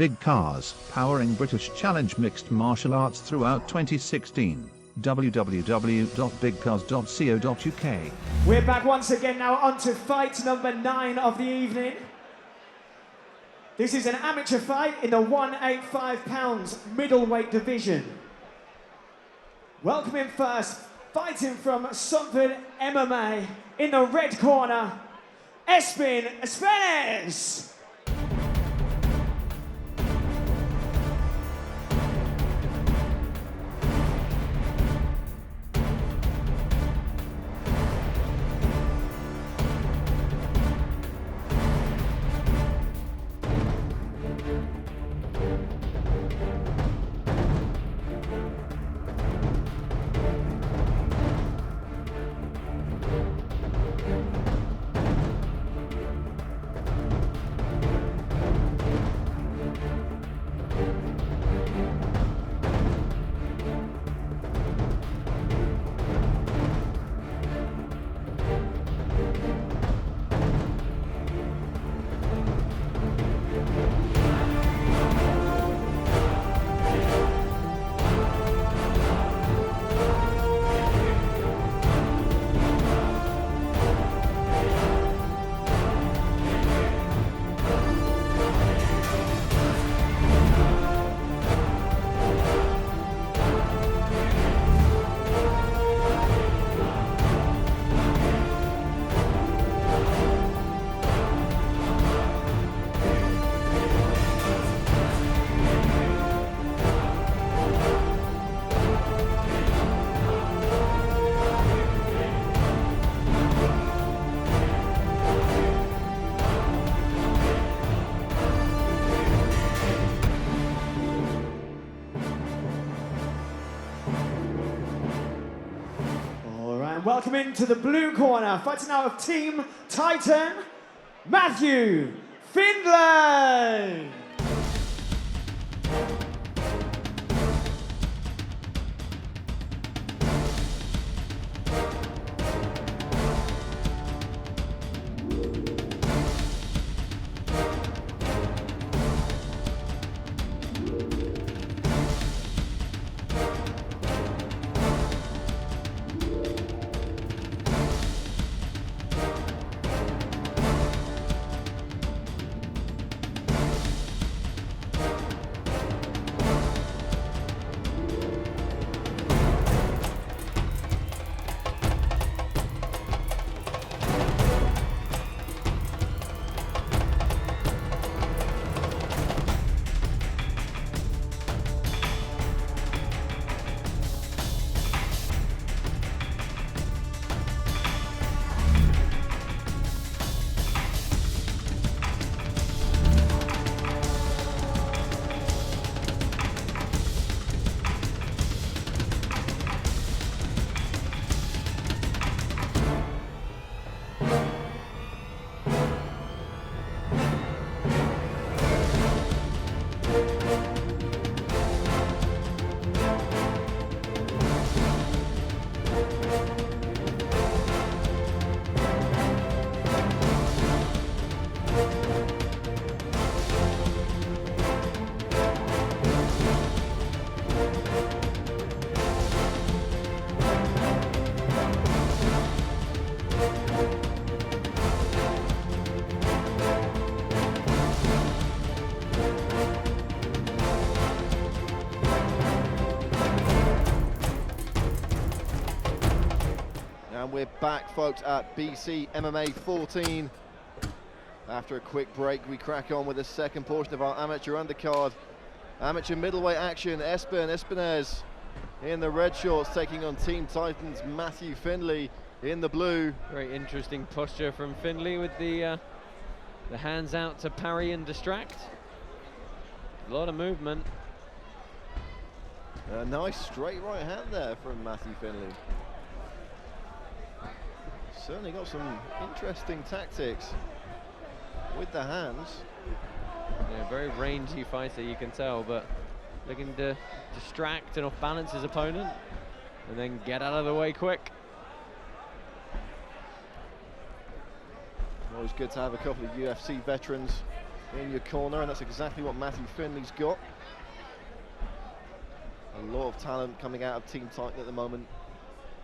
Big Cars, powering British Challenge mixed martial arts throughout 2016. www.bigcars.co.uk. We're back once again now on to fight number 9 of the evening. This is an amateur fight in the 185 pounds middleweight division. Welcoming first, fighting from Sunnfjord MMA in the red corner, Espen Espenes. Welcome into the blue corner, fighting out of Team Titan, Matthew Finlay. And we're back, folks, at BCMMA 14. After a quick break, we crack on with the second portion of our amateur undercard. Amateur middleweight action, Espen Espenes in the red shorts taking on Team Titans' Matthew Finlay in the blue. Very interesting posture from Findlay with the hands out to parry and distract. A lot of movement. A nice straight right hand there from Matthew Finlay. Certainly got some interesting tactics with the hands. Yeah, very rangy fighter, you can tell, but looking to distract and off-balance his opponent and then get out of the way quick. Always good to have a couple of UFC veterans in your corner, and that's exactly what Matthew Finlay's got. A lot of talent coming out of Team Titan at the moment.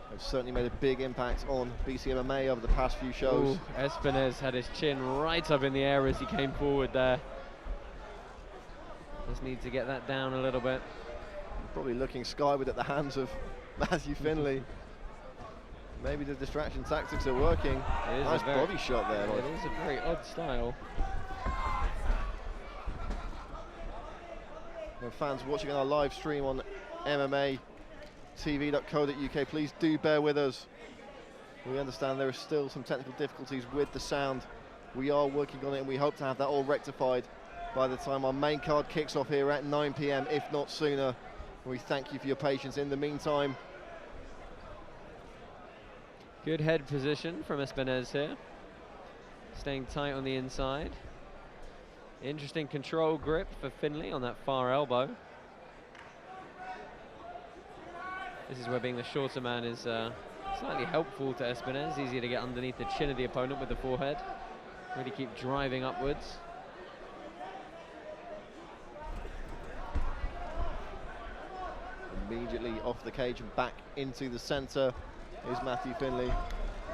They've certainly made a big impact on BCMMA over the past few shows. Ooh, Espenes had his chin right up in the air as he came forward there. Just need to get that down a little bit. Probably looking skyward at the hands of Matthew Finlay. Maybe the distraction tactics are working. Nice body shot there. It is a very odd style. And fans watching on our live stream on MMAtv.co.uk, please do bear with us. We understand there are still some technical difficulties with the sound. We are working on it, and we hope to have that all rectified by the time our main card kicks off here at 9 p.m, if not sooner. We thank you for your patience in the meantime. Good head position from Espenes here. Staying tight on the inside. Interesting control grip for Findlay on that far elbow. This is where being the shorter man is slightly helpful to Espenes. Easier to get underneath the chin of the opponent with the forehead. Really keep driving upwards. Immediately off the cage and back into the center is Matthew Finlay.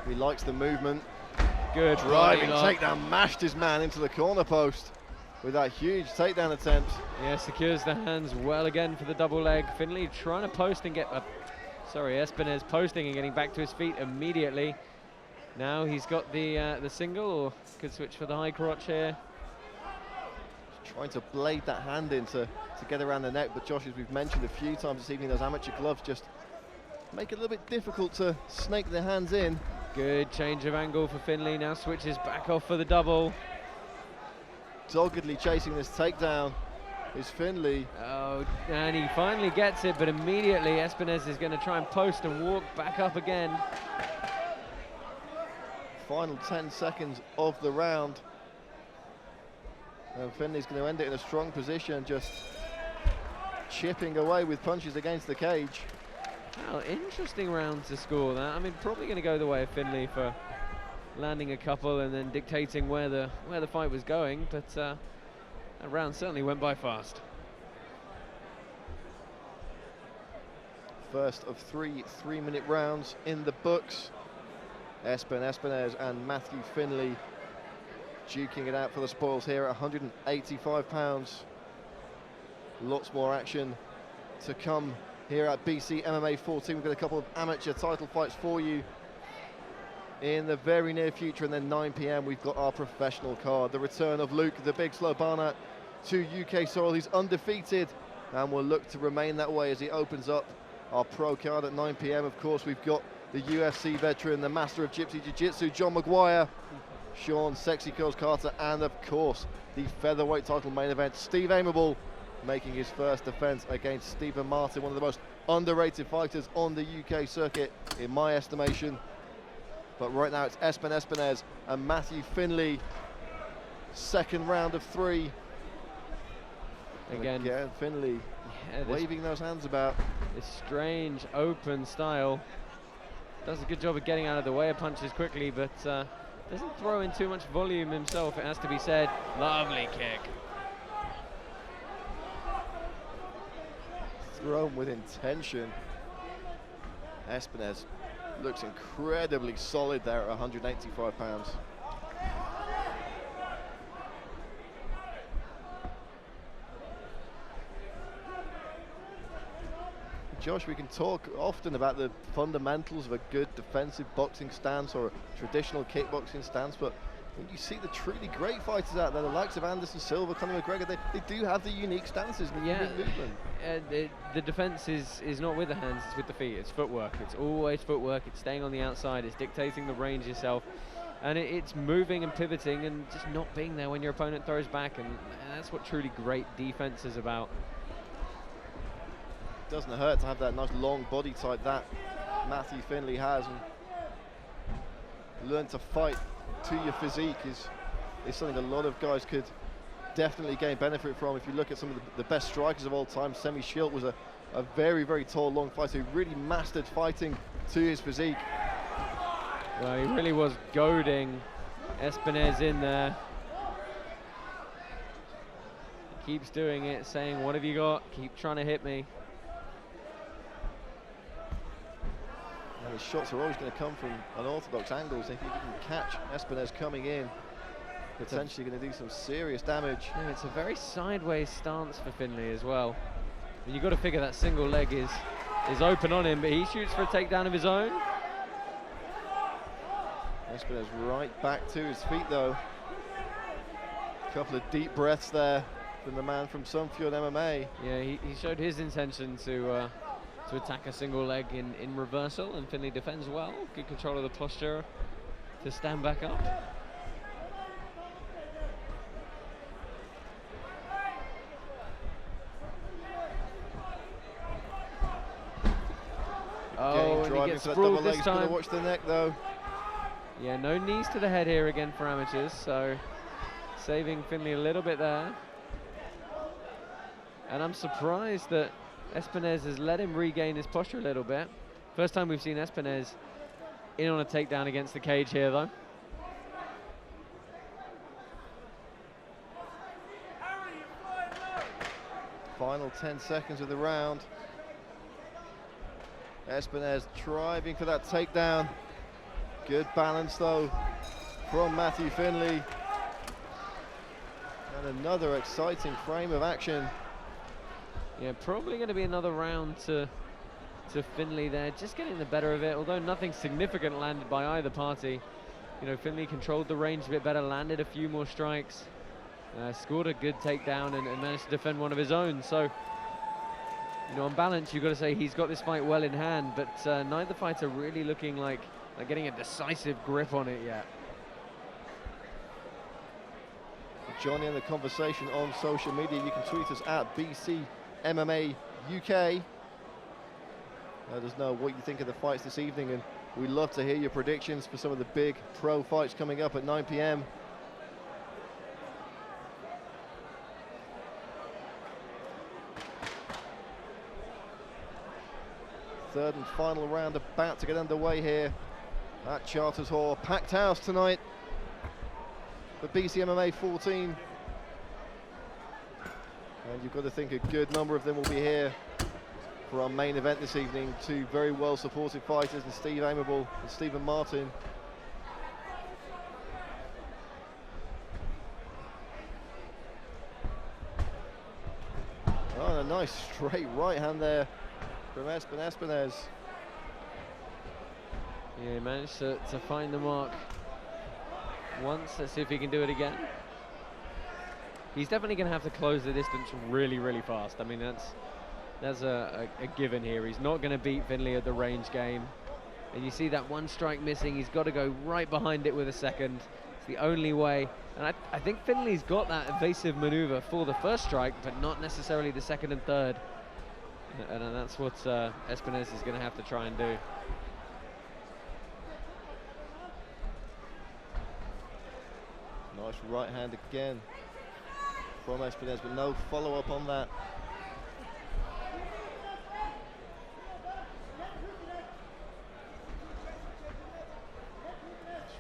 He likes the movement. Good driving takedown, mashed his man into the corner post with that huge takedown attempt. Yeah, secures the hands well again for the double leg. Finlay trying to post and get Espenes posting and getting back to his feet immediately. Now he's got the single, or could switch for the high crotch here. Just trying to blade that hand in to get around the neck, but Josh, as we've mentioned a few times this evening, those amateur gloves just make it a little bit difficult to snake the hands in. Good change of angle for Finlay, now switches back off for the double. Doggedly chasing this takedown is Finlay. Oh, and he finally gets it, but immediately Espenes is going to try and post and walk back up again. Final 10 seconds of the round. And Finlay's going to end it in a strong position, just chipping away with punches against the cage. Well, interesting round to score that. I mean, probably going to go the way of Findlay for landing a couple and then dictating where the fight was going, but that round certainly went by fast. First of three 3-minute rounds in the books. Espen Espenes and Matthew Finlay duking it out for the spoils here at 185 pounds. Lots more action to come here at BCMMA 14. We've got a couple of amateur title fights for you in the very near future, and then 9 p.m. we've got our professional card. The return of Luke, the big slow Barnett, to UK soil. He's undefeated and will look to remain that way as he opens up our pro card at 9 p.m. Of course, we've got the UFC veteran, the master of Gypsy Jiu-Jitsu, John Maguire, Sean Sexy Kills Carter, and of course the featherweight title main event, Steve Aimable making his first defense against Stephen Martin, one of the most underrated fighters on the UK circuit in my estimation. But right now it's Espen Espenes and Matthew Finlay. Second round of 3. Again Finlay waving those hands about. This strange open style. Does a good job of getting out of the way of punches quickly, but doesn't throw in too much volume himself, it has to be said. Lovely kick. Thrown with intention. Espenes looks incredibly solid there at 185 pounds. Josh, we can talk often about the fundamentals of a good defensive boxing stance or a traditional kickboxing stance, but when you see the truly great fighters out there, the likes of Anderson Silva, Conor McGregor, they do have the unique stances and unique movement. The defense is not with the hands, it's with the feet. It's footwork. It's always footwork. It's staying on the outside. It's dictating the range yourself. And it's moving and pivoting and just not being there when your opponent throws back. And that's what truly great defense is about. Doesn't hurt to have that nice long body type that Matthew Finlay has, and learn to fight to your physique is something a lot of guys could definitely gain benefit from. If you look at some of the best strikers of all time, Semi Schilt was a very, very tall, long fighter who really mastered fighting to his physique. Well, he really was goading Espenes in there. keeps doing it, saying, what have you got? Keep trying to hit me. And the shots are always going to come from unorthodox angles. If you can catch Espenes coming in, potentially going to do some serious damage. Yeah, it's a very sideways stance for Findlay as well. And you've got to figure that single leg is open on him, but he shoots for a takedown of his own. Espenes right back to his feet though. A couple of deep breaths there from the man from Sunnfjord MMA. Yeah, he showed his intention to attack a single leg in reversal, and Findlay defends well. Good control of the posture to stand back up. Oh, and he gets sprawled this time. Watch the neck though. Yeah, no knees to the head here again for amateurs, so saving Findlay a little bit there. And I'm surprised that Espenes has let him regain his posture a little bit. First time we've seen Espenes in on a takedown against the cage here though. Final 10 seconds of the round. Espenes driving for that takedown. Good balance though from Matthew Finlay. And another exciting frame of action. Yeah, probably going to be another round to Findlay there, just getting the better of it, although nothing significant landed by either party. You know, Findlay controlled the range a bit better, landed a few more strikes, scored a good takedown and managed to defend one of his own. So, you know, on balance, you've got to say he's got this fight well in hand, but neither fighter really looking like getting a decisive grip on it yet. Johnny in the conversation on social media. You can tweet us at BCMMA UK. Let us know what you think of the fights this evening, and we'd love to hear your predictions for some of the big pro fights coming up at 9 p.m. Third and final round about to get underway here at Charters Hall. Packed house tonight for BCMMA 14. And you've got to think a good number of them will be here for our main event this evening. Two very well supported fighters, and Steve Amable and Stephen Martin. Oh, and a nice straight right hand there from Espen Espenes. Yeah, he managed to find the mark once. Let's see if he can do it again. He's definitely going to have to close the distance really, really fast. I mean, that's a given here. He's not going to beat Findlay at the range game. And you see that one strike missing. He's got to go right behind it with a second. It's the only way. And I think Findlay's got that evasive maneuver for the first strike, but not necessarily the second and third. And that's what Espenes is going to have to try and do. Nice right hand again from Espenes, but no follow-up on that.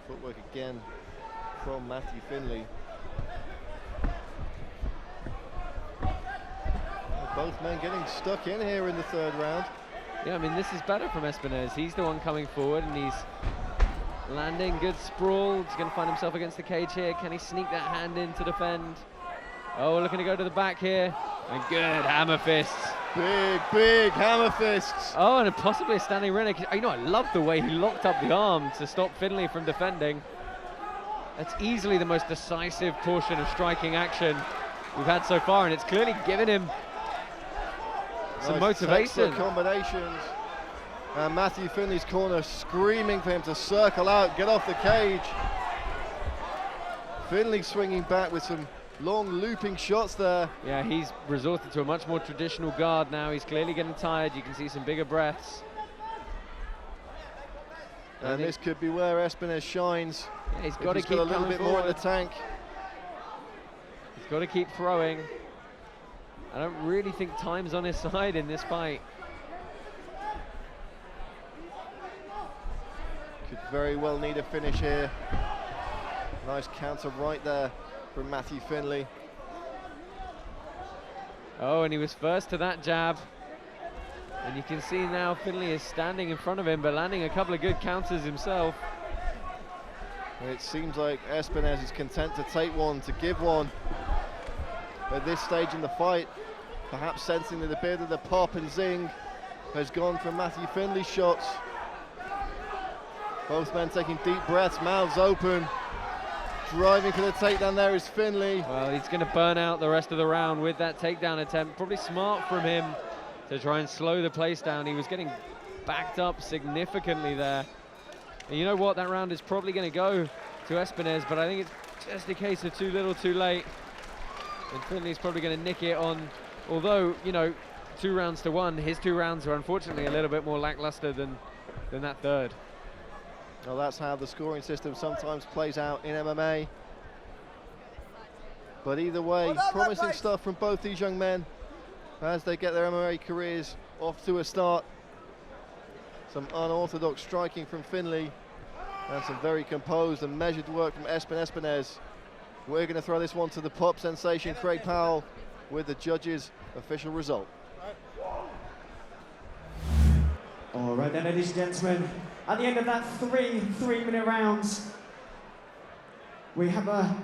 Footwork again from Matthew Finlay. Both men getting stuck in here in the third round. Yeah, I mean, this is better from Espenes. He's the one coming forward, and he's landing good sprawl. He's going to find himself against the cage here. Can he sneak that hand in to defend? Oh, looking to go to the back here. And good hammer fists. Big hammer fists. Oh, and possibly a standing runner. You know, I love the way he locked up the arm to stop Findlay from defending. That's easily the most decisive portion of striking action we've had so far, and it's clearly given him some motivation. Combinations. And Matthew Finlay's corner screaming for him to circle out, get off the cage. Finlay swinging back with some long looping shots there. Yeah, he's resorted to a much more traditional guard now. He's clearly getting tired. You can see some bigger breaths. And this could be where Espenes shines. Yeah, he's got to keep a little bit more in the tank. He's got to keep throwing. I don't really think time's on his side in this fight. Could very well need a finish here. Nice counter right there from Matthew Finlay. Oh, and he was first to that jab. And you can see now Finlay is standing in front of him, but landing a couple of good counters himself. It seems like Espenes is content to take one, to give one at this stage in the fight, perhaps sensing that a bit of the pop and zing has gone from Matthew Finlay's shots. Both men taking deep breaths, mouths open. Driving for the takedown there is Finlay. Well, he's going to burn out the rest of the round with that takedown attempt. Probably smart from him to try and slow the pace down. He was getting backed up significantly there. And you know what? That round is probably going to go to Espenes, but I think it's just a case of too little, too late. And Finlay's probably going to nick it on, although, you know, 2 rounds to 1. His 2 rounds are unfortunately a little bit more lackluster than that third. Well, that's how the scoring system sometimes plays out in MMA. But either way, promising stuff from both these young men as they get their MMA careers off to a start. Some unorthodox striking from Finlay and some very composed and measured work from Espen Espenes. We're going to throw this one to the pop sensation, Craig Powell, with the judges' official result. All right then, ladies and gentlemen, at the end of that 3-minute rounds, we have a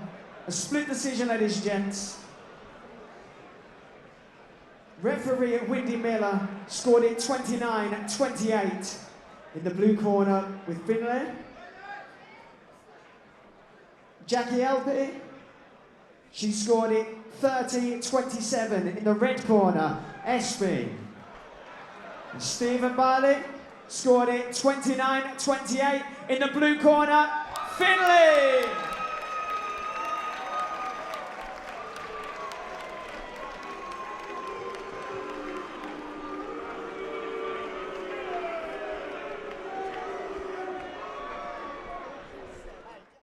split decision, ladies and gents. Referee Windy Miller scored it 29-28 in the blue corner with Findlay. Jackie Elpy, she scored it 30-27 in the red corner, Espen. And Stephen Barley scored it 29-28 in the blue corner, Findlay.